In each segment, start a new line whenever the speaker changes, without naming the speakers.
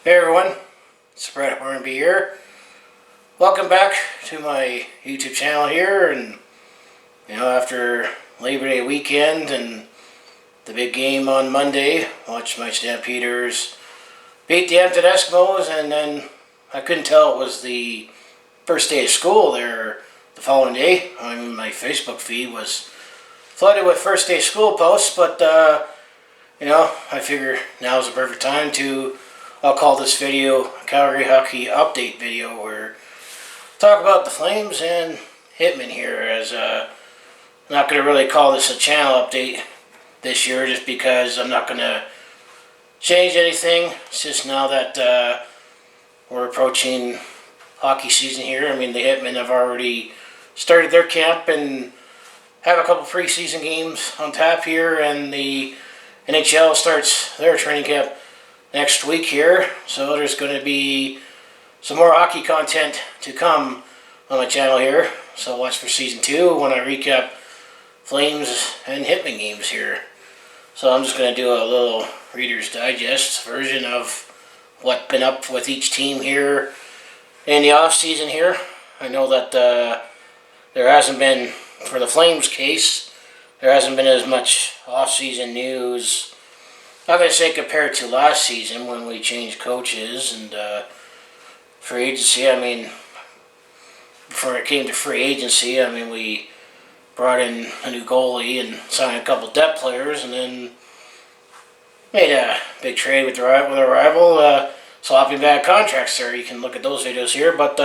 Hey everyone, it's Brett Hornby here. Welcome back to my YouTube channel here, and after Labor Day weekend and the big game on Monday, watched my Stampeders beat the Edmonton Eskimos, and then I couldn't tell it was the first day of school there the following day. I mean, my Facebook feed was flooded with first day of school posts, but I figure now is the perfect time to I'll call this video a Calgary Hockey Update video, where talk about the Flames and Hitmen here, as I'm not going to really call this a channel update this year just because I'm not going to change anything. It's just now that we're approaching hockey season here. I mean, the Hitmen have already started their camp and have a couple preseason games on tap here, and the NHL starts their training camp next week here, so there's going to be some more hockey content to come on my channel here. So watch for season 2 when I recap Flames and Hitmen games here. So I'm just going to do a little Reader's Digest version of what's been up with each team here in the off season here. I know that there hasn't been, for the Flames case, there hasn't been as much off season news, I'm going to say, compared to last season when we changed coaches and free agency. I mean, before it came to free agency, I mean, we brought in a new goalie and signed a couple depth players, and then made a big trade with our rival, swapping bad contracts there. You can look at those videos here, but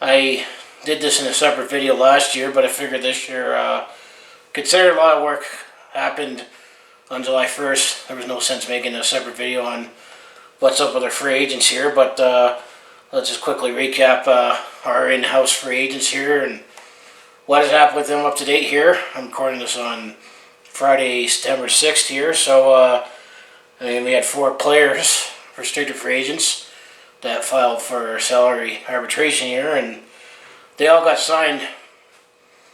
I did this in a separate video last year, but I figured this year, considered a lot of work happened on July 1st. There was no sense making a separate video on what's up with our free agents here, but let's just quickly recap our in-house free agents here and what has happened with them up to date here. I'm recording this on Friday, September 6th here, so we had 4 players, restricted free agents, that filed for salary arbitration here, and they all got signed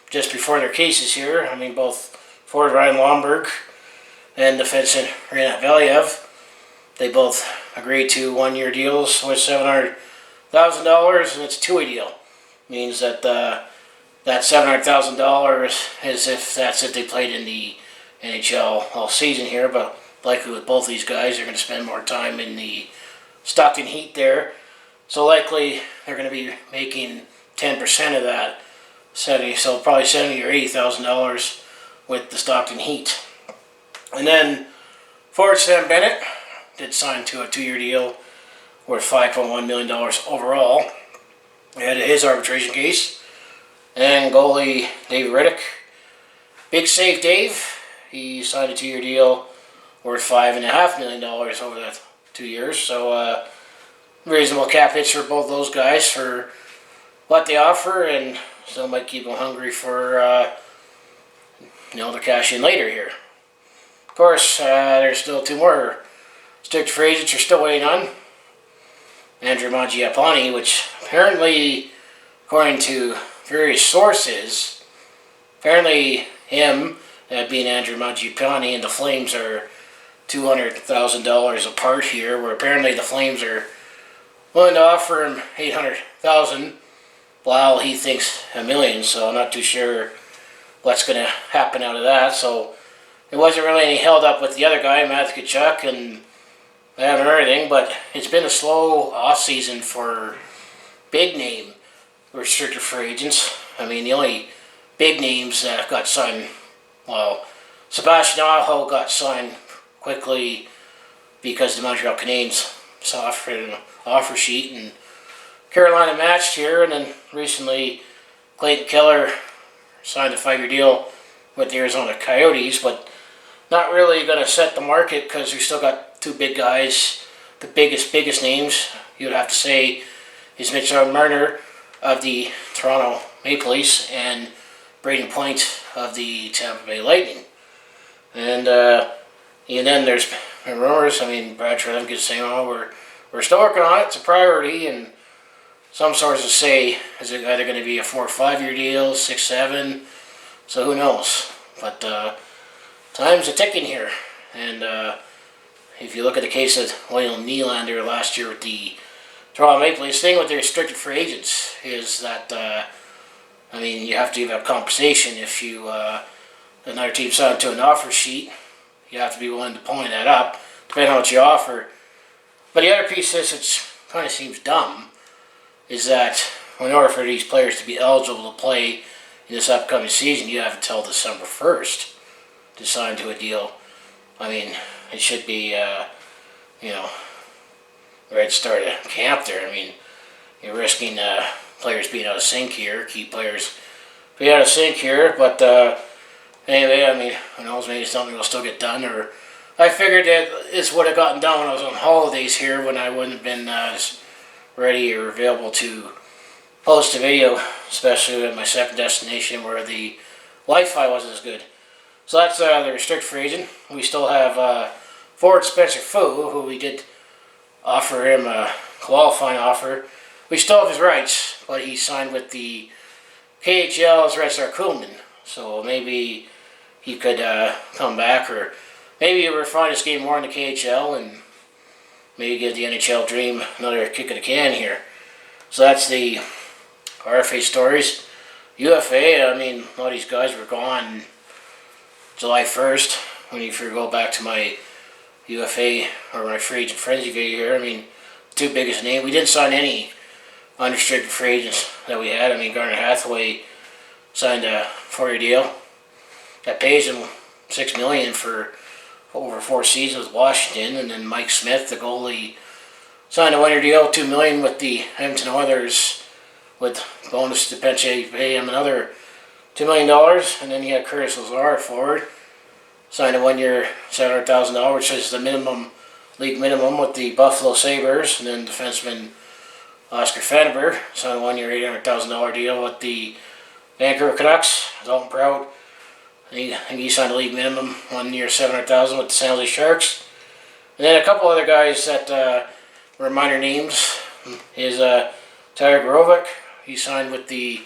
just before their cases here. I mean, both forward Ryan Lomberg and defenseman Renat Valiev, they both agreed to 1-year deals with $700,000, and it's a 2-way deal. Means that that $700,000 is if they played in the NHL all season here, but likely with both these guys, they're going to spend more time in the Stockton Heat there. So likely they're going to be making 10% of that, so probably $70,000 or $80,000 with the Stockton Heat. And then forward Sam Bennett did sign to a 2-year deal worth $5.1 million overall. He had his arbitration case. And goalie Dave Riddick, Big Save Dave, he signed a 2-year deal worth $5.5 million over that 2 years. So reasonable cap hits for both those guys for what they offer, and still might keep them hungry for to cash in later here. Of course, there's still 2 more restricted free agents you're still waiting on. Andrew Mangiapane, which apparently, according to various sources, apparently him, that being Andrew Mangiapane, and the Flames are $200,000 apart here, where apparently the Flames are willing to offer him $800,000, while he thinks $1 million. So I'm not too sure what's going to happen out of that. So it wasn't really any held up with the other guy, Matthew Tkachuk, and I haven't heard anything, but it's been a slow off season for big name restricted free agents. I mean, the only big names that got signed, well, Sebastian Aho got signed quickly because the Montreal Canadiens offered an offer sheet, and Carolina matched here, and then recently Clayton Keller signed a 5-year deal with the Arizona Coyotes, but not really going to set the market because we still got 2 big guys. The biggest names, you would have to say, is Mitchell Marner of the Toronto Maple Leafs and Braden Point of the Tampa Bay Lightning. And then there's rumors. I mean, Brad Treliving is saying, we're still working on it. It's a priority, and some sources say is it either going to be a 4 or 5-year deal, 6, 7. So who knows? But time's a ticking here, and if you look at the case of William Nylander last year with the Toronto Maple Leafs, the thing with the restricted free agents is that, you have to give up compensation if you, another team signed to an offer sheet. You have to be willing to point that up, depending on what you offer. But the other piece is, it kind of seems dumb, is that in order for these players to be eligible to play in this upcoming season, you have until December 1st to sign to a deal. It should be, right start of camp there. You're risking players being out of sync here, key players being out of sync here, but anyway, who knows, maybe something will still get done, or I figured that this would have gotten done when I was on holidays here, when I wouldn't have been as ready or available to post a video, especially at my second destination where the Wi-Fi wasn't as good. So that's the restricted free agent. We still have forward Spencer Fu, who we did offer him a qualifying offer. We still have his rights, but he signed with the KHL as Red Star Coolman. So maybe he could come back, or maybe we'll refine his game more in the KHL and maybe give the NHL dream another kick of the can here. So that's the RFA stories. UFA, a lot of these guys were gone July 1st. When you go back to my UFA or my free agent frenzy video here, two biggest names. We didn't sign any unrestricted free agents that we had. Garner Hathaway signed a 4-year deal that pays him $6 million for over 4 seasons with Washington, and then Mike Smith, the goalie, signed a 1-year deal, $2 million with the Edmonton Oilers, with bonus to pay him another $2 million, and then you had Curtis Lazar, forward, signed a 1-year $700,000, which is the league minimum with the Buffalo Sabres, and then defenseman Oscar Fenberg signed a 1-year $800,000 deal with the Vancouver Canucks. Dalton Prout, I think he signed a league minimum 1-year $700,000 with the San Jose Sharks. And then a couple other guys that were minor names is Tyler Gorovic. He signed with the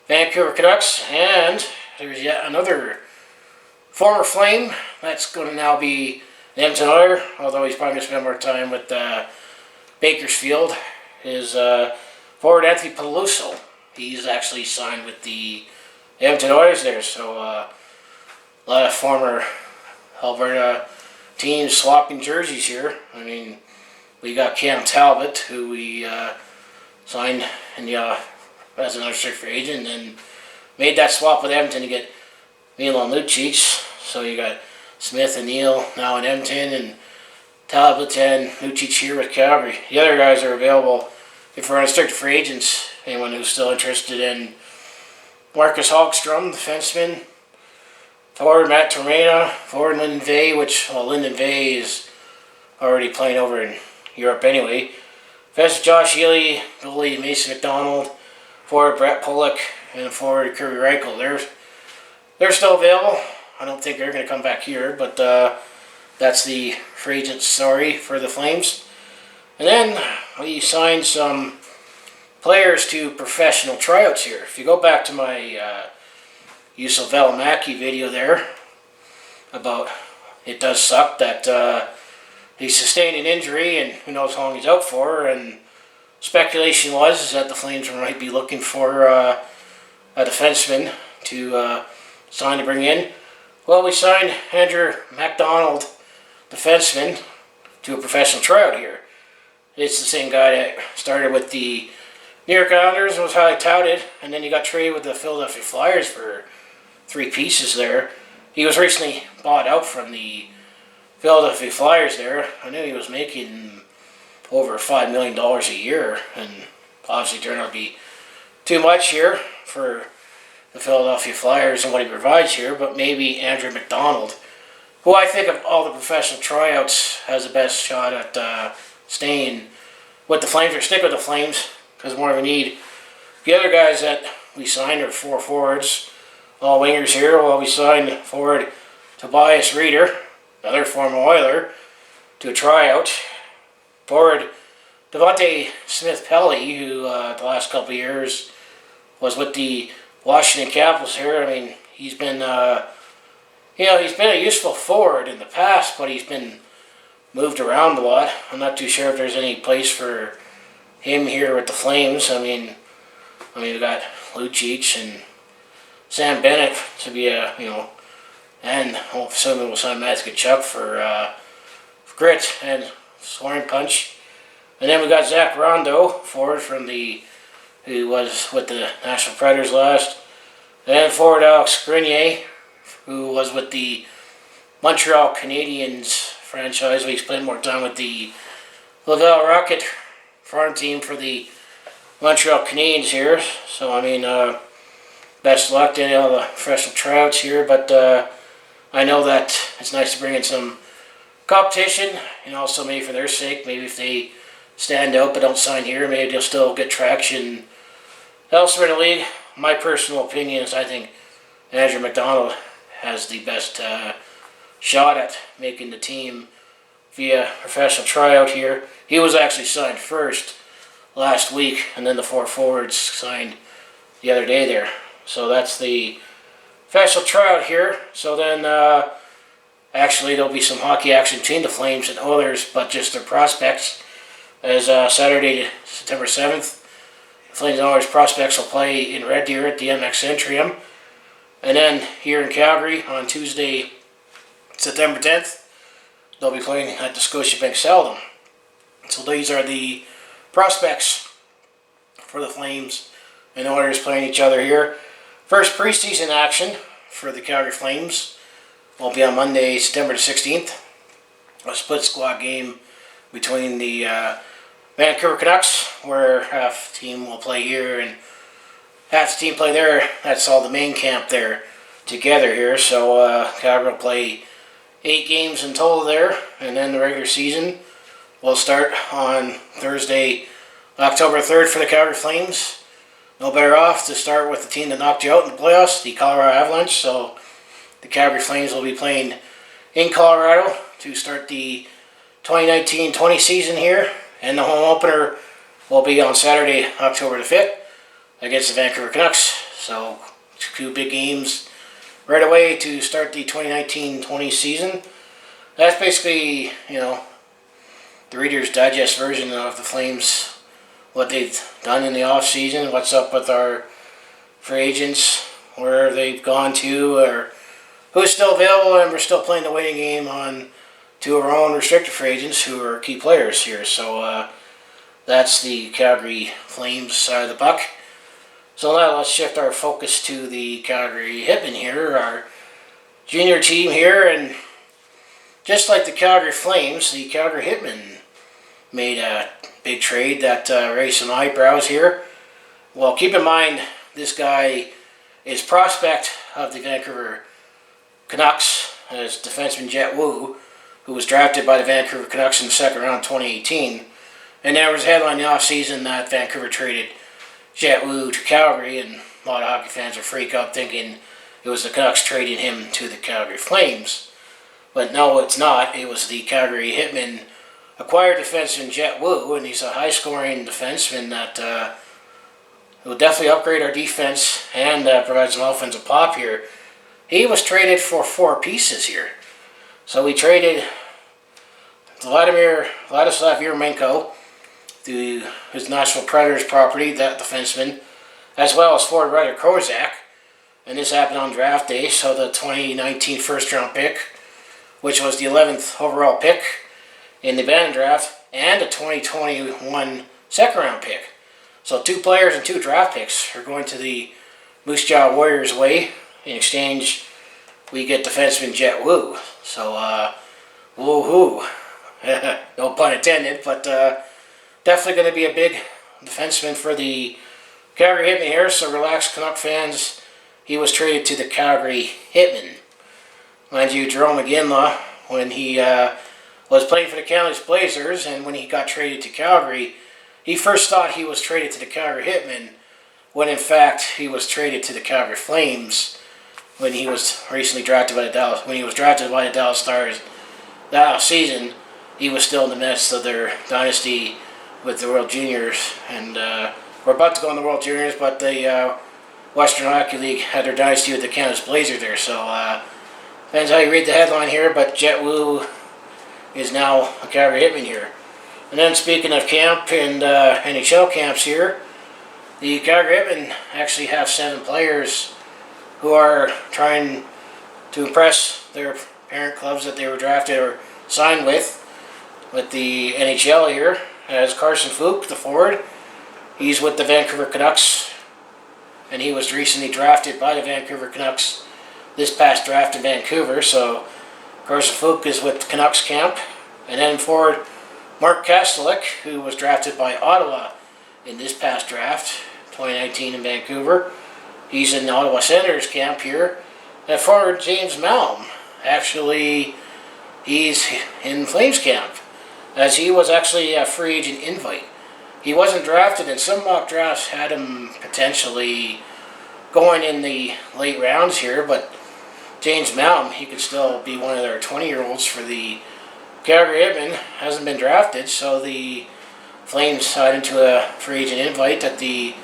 Vancouver Canucks, and there's yet another former Flame that's going to now be an Edmonton Oiler, although he's probably going to spend more time with Bakersfield, is forward Anthony Peluso. He's actually signed with the Edmonton Oilers there, so a lot of former Alberta teams swapping jerseys here. We got Cam Talbot, who we signed as an unrestricted free agent, and then made that swap with Edmonton to get Milan Lucic. So you got Smith and Neal now in Edmonton, and Talbot and Lucic here with Calgary. The other guys are available if we're unrestricted free agents. Anyone who's still interested in Marcus Hogstrom, defenseman, forward Matt Tormena, forward Lyndon Vay, Lyndon Vay is already playing over in Europe anyway. Defenseman Josh Healy, goalie Mason McDonald, forward Brett Pollock, and forward Kirby Reichel. They're still available. I don't think they're going to come back here, but that's the free agent story for the Flames. And then we signed some players to professional tryouts here. If you go back to my Yusuf Valimaki video there, about it does suck that he sustained an injury and who knows how long he's out for, and speculation was that the Flames might be looking for a defenseman to sign to bring in. Well, we signed Andrew MacDonald, defenseman, to a professional tryout here. It's the same guy that started with the New York Islanders, was highly touted, and then he got traded with the Philadelphia Flyers for 3 pieces there. He was recently bought out from the Philadelphia Flyers there. I knew he was making over $5 million a year, and obviously turned out to be too much here for the Philadelphia Flyers and what he provides here, but maybe Andrew MacDonald, who I think of all the professional tryouts has the best shot at staying with the Flames, or stick with the Flames, because more of a need. The other guys that we signed are 4 forwards, all wingers here. Well, we signed forward Tobias Reeder, another former Oiler, to a tryout. Forward Devontae Smith-Pelly, who the last couple of years was with the Washington Capitals here. He's been he's been a useful forward in the past, but he's been moved around a lot. I'm not too sure if there's any place for him here with the Flames. I mean, we got Lucic and Sam Bennett to be and assuming we'll sign Matthew Tkachuk for grit and scoring punch. And then we got Zach Rondo, forward who was with the National Predators last. And forward Alex Grenier, who was with the Montreal Canadiens franchise. We spent more time with the Laval Rocket farm team for the Montreal Canadiens here. So, I mean, best of luck to all the professional tryouts here. But I know that it's nice to bring in some competition, and also maybe for their sake, maybe if they stand out but don't sign here, maybe they'll still get traction elsewhere in the league. My personal opinion is I think Andrew McDonald has the best shot at making the team via professional tryout here. He was actually signed first last week, and then the 4 forwards signed the other day there. So that's the professional tryout here. So then actually there'll be some hockey action between the Flames and Oilers, but just their prospects. As Saturday, September 7th, the Flames and Oilers prospects will play in Red Deer at the MX Centrium. And then here in Calgary on Tuesday, September 10th, they'll be playing at the Scotiabank Saddledome. So these are the prospects for the Flames and Oilers playing each other here. First preseason action for the Calgary Flames will be on Monday, September 16th. A split squad game between the Vancouver Canucks, where half the team will play here and half the team play there. That's all the main camp there together here. So Calgary will play 8 games in total there, and then the regular season will start on Thursday, October 3rd for the Calgary Flames. No better off to start with the team that knocked you out in the playoffs, the Colorado Avalanche. So the Calgary Flames will be playing in Colorado to start the 2019-20 season here. And the home opener will be on Saturday, October the 5th against the Vancouver Canucks. So 2 big games right away to start the 2019-20 season. That's basically, the Reader's Digest version of the Flames, what they've done in the off-season, what's up with our free agents, where they've gone to, or who's still available, and we're still playing the waiting game on 2 of our own restricted free agents who are key players here. So that's the Calgary Flames side of the puck. So now let's shift our focus to the Calgary Hitmen here, our junior team here. And just like the Calgary Flames, the Calgary Hitmen made a big trade that raised some eyebrows here. Well, keep in mind, this guy is prospect of the Vancouver Canucks as defenseman Jet Wu, who was drafted by the Vancouver Canucks in the second round 2018. And there was a headline in the offseason that Vancouver traded Jet Wu to Calgary, and a lot of hockey fans are freak out thinking it was the Canucks trading him to the Calgary Flames. But no, it's not. It was the Calgary Hitmen acquired defenseman Jet Wu, and he's a high-scoring defenseman that will definitely upgrade our defense and provide some offensive pop here. He was traded for 4 pieces here. So we traded Vladislav Yermenko to his Nashville Predators property, that defenseman, as well as forward Ryder Kozak. And this happened on draft day, so the 2019 first-round pick, which was the 11th overall pick in the Bantam draft, and a 2021 second-round pick. So 2 players and 2 draft picks are going to the Moose Jaw Warriors' way. In exchange, we get defenseman Jet Wu. So, woohoo. No pun intended, but definitely going to be a big defenseman for the Calgary Hitmen here. So relax, Canuck fans. He was traded to the Calgary Hitmen. Mind you, Jerome McGinley, when he was playing for the Kamloops Blazers, and when he got traded to Calgary, he first thought he was traded to the Calgary Hitmen, when in fact he was traded to the Calgary Flames when he was recently drafted by the Dallas Stars that season. He was still in the midst of their dynasty with the World Juniors, and we're about to go in the World Juniors, but the Western Hockey League had their dynasty with the Kamloops Blazers there. So depends how you read the headline here, but Jet Wu is now a Calgary Hitman here. And then speaking of camp and NHL camps here, the Calgary Hitmen actually have 7 players who are trying to impress their parent clubs that they were drafted or signed with the NHL here. As Carson Fook, the forward, he's with the Vancouver Canucks, and he was recently drafted by the Vancouver Canucks this past draft in Vancouver. So Carson Fook is with the Canucks camp. And then forward Mark Kastelik, who was drafted by Ottawa in this past draft, 2019 in Vancouver. He's in the Ottawa Senators camp here. And forward James Malm, actually, he's in Flames camp, as he was actually a free agent invite. He wasn't drafted, and some mock drafts had him potentially going in the late rounds here, but James Malm, he could still be one of their 20-year-olds for the Calgary Hitmen. Hasn't been drafted, so the Flames signed into a free agent invite at the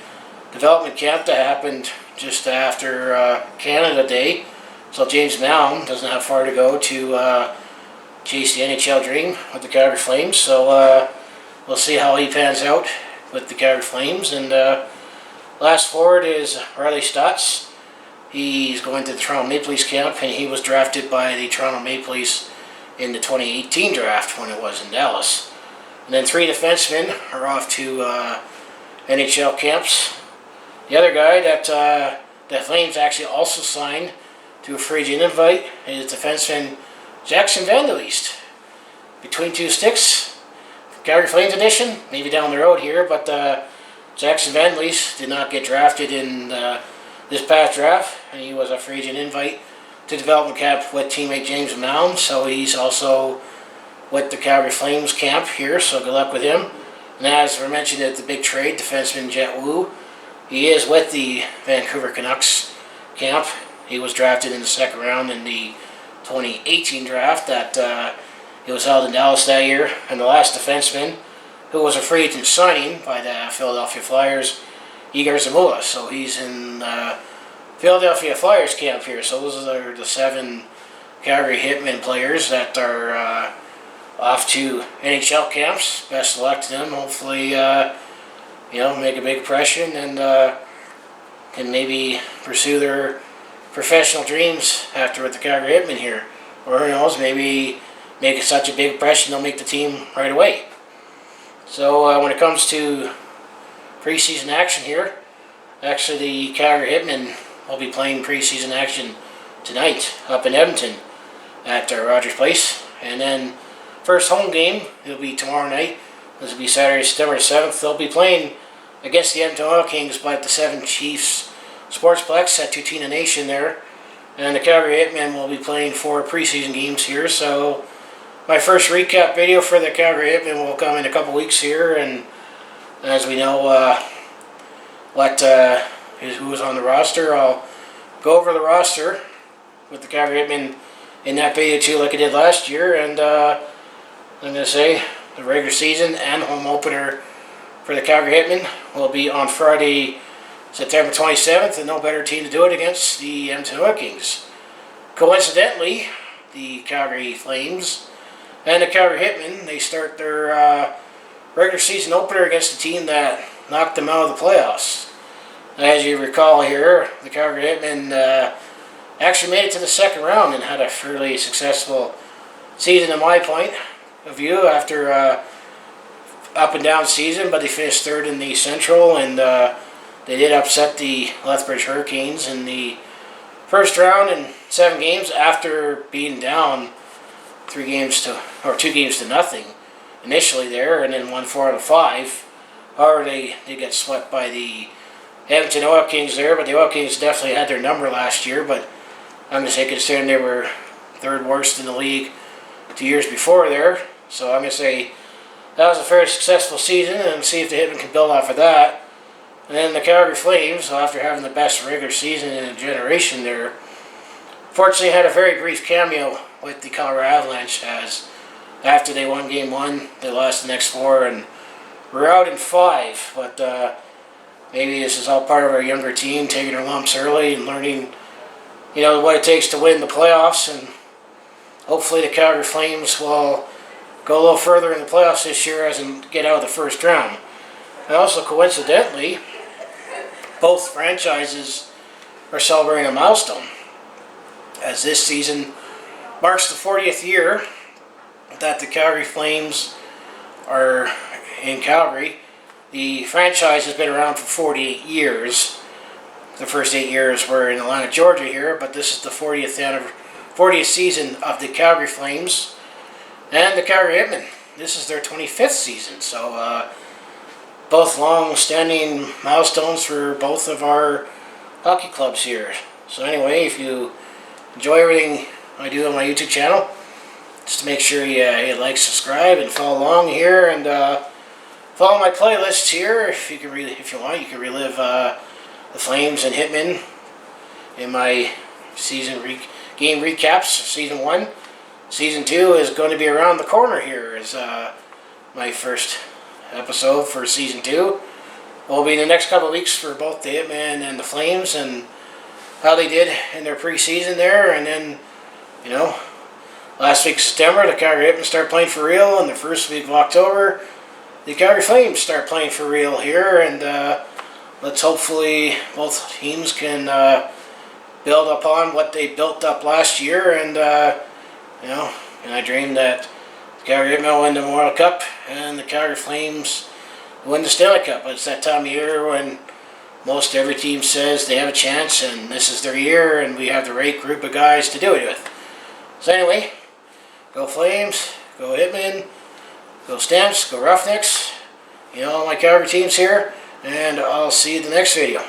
development camp that happened just after Canada Day. So James Malm doesn't have far to go to chase the NHL dream with the Calgary Flames. So we'll see how he pans out with the Calgary Flames. And last forward is Riley Stotts. He's going to the Toronto Maple Leafs camp, and he was drafted by the Toronto Maple Leafs in the 2018 draft when it was in Dallas. And then 3 defensemen are off to NHL camps. The other guy that the Flames actually also signed to a free agent invite is defenseman Jackson Van Der Leest. Between two sticks, Calgary Flames edition, maybe down the road here, but Jackson Van Der Leest did not get drafted in this past draft, and he was a free agent invite to development camp with teammate James Malm, so he's also with the Calgary Flames camp here, so good luck with him. And as we mentioned at the big trade, defenseman Jet Wu, he is with the Vancouver Canucks camp. He was drafted in the second round in the 2018 draft that it was held in Dallas that year. And the last defenseman, who was a free agent signing by the Philadelphia Flyers, Igor Zamula. So he's in Philadelphia Flyers camp here. So those are the 7 Calgary Hitmen players that are off to NHL camps. Best of luck to them. Hopefully, make a big impression and can maybe pursue their professional dreams after with the Calgary Hitmen here. Or who knows, maybe make such a big impression they'll make the team right away. So when it comes to preseason action here, actually the Calgary Hitmen will be playing preseason action tonight up in Edmonton at Rogers Place. And then first home game, it'll be tomorrow night. This will be Saturday, September 7th. They'll be playing against the Edmonton Oil Kings by the 7 Chiefs Sportsplex at Tutina Nation there. And the Calgary Hitmen will be playing 4 preseason games here. So my first recap video for the Calgary Hitmen will come in a couple weeks here. And as we know who is on the roster, I'll go over the roster with the Calgary Hitmen in that video too, like I did last year. And I'm going to say the regular season and home opener for the Calgary Hitmen will be on Friday, September 27th, and no better team to do it against the Edmonton Oil Kings. Coincidentally, the Calgary Flames and the Calgary Hitmen, they start their regular season opener against a team that knocked them out of the playoffs. As you recall here, the Calgary Hitmen actually made it to the second round and had a fairly successful season in my point of view after up and down season, but they finished third in the Central, and they did upset the Lethbridge Hurricanes in the first round in 7 games after being down 2 games to nothing initially there, and then won 4 out of 5. However, they did get swept by the Edmonton Oil Kings there, but the Oil Kings definitely had their number last year, but I'm going to say considering they were 3rd worst in the league 2 years before there. So I'm going to say that was a very successful season, and see if the Hitmen can build off of that. And then the Calgary Flames, after having the best regular season in a generation there, fortunately had a very brief cameo with the Colorado Avalanche, as after they won Game 1, they lost the next 4 and were out in 5. But maybe this is all part of our younger team taking their lumps early and learning, what it takes to win the playoffs. And hopefully the Calgary Flames will go a little further in the playoffs this year as in get out of the first round. And also, coincidentally, both franchises are celebrating a milestone, as this season marks the 40th year that the Calgary Flames are in Calgary. The franchise has been around for 48 years. The first 8 years were in Atlanta, Georgia here, but this is the 40th season of the Calgary Flames and the Calgary Hitmen. This is their 25th season, so both long-standing milestones for both of our hockey clubs here. So anyway, if you enjoy everything I do on my YouTube channel, just to make sure you like, subscribe, and follow along here, and follow my playlists here. If you want, you can relive the Flames and Hitmen in my game recaps. Season 1, Season 2 is going to be around the corner here. Is my first episode for Season 2. Will be in the next couple of weeks for both the Hitmen and the Flames, and how they did in their preseason there, and then, you know, last week of September, the Calgary Hitmen start playing for real, and the first week of October, the Calgary Flames start playing for real here, and let's hopefully both teams can build upon what they built up last year, and you know, and I dream that the Calgary Hitmen will win the Memorial Cup and the Calgary Flames win the Stanley Cup. It's that time of year when most every team says they have a chance, and this is their year, and we have the right group of guys to do it with. So anyway, go Flames, go Hitmen, go Stamps, go Roughnecks, you know, all my Calgary teams here, and I'll see you in the next video.